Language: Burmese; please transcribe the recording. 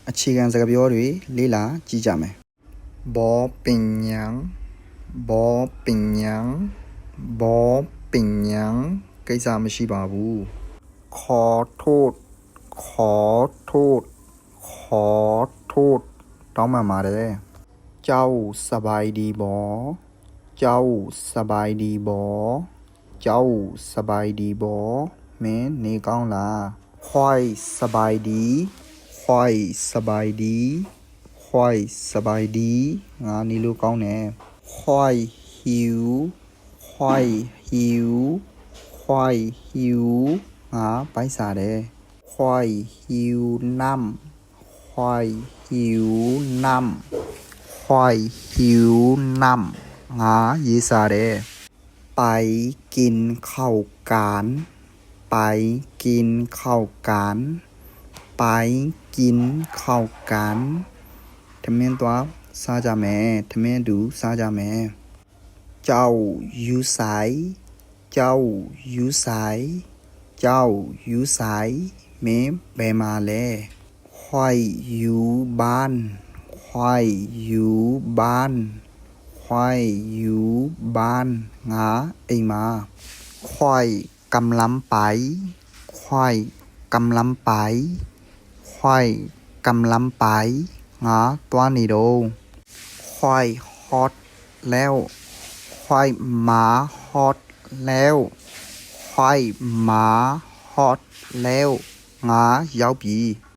အခြေခံစကားပြောတွေလေ့လာကြည့်ကြမယ်ဘောပင်ញံဘောပင်ញံဘောပင်ញံကိစ္စမရှိပါဘူးขอโทษขอโทษขอโทษတောင်းပန်ပါတယ်เจ้าสบายดีบ่เจ้าสบายดีบ่เจ้าสบายดีบ่မင်းနေကောင်းလားခွိုက်สบายดีခွိုက်สบายดีခွိုက်สบายดีငါနေလို့ကောင်းတယ်ခွိုက်หิวခွိုက်หิวခွိုက်หิวငါပိုက်စားတယ်ခွိုက်หิวน้ำခွိုက်หิวน้ำခွိုက်หิวน้ำငါရေးစားတယ်ไปกินข้าวกันไปกินข้าวกันไปกินข้าวกันထမင်းသွားစားကြမယ်ထမင်းတူစားကြမယ်เจ้าอยู่ไสเจ้าอยู่ไสเจ้าอยู่ไสမင်းဘယ်မှာလဲခွိုက်อยู่บ้านခွိုက်อยู่บ้านခွိုက်อยู่บ้านငါအိမ်မှာခွိုက်กำลังไปခွိုက်กำลังไปခွိုက်กำลังไปငါသွားနေတော့ခွိုက်ฮอตแล้วခွိုက်หมาฮอตแล้วခွိုက်หมาฮอตแล้วငါရောက်ပြီ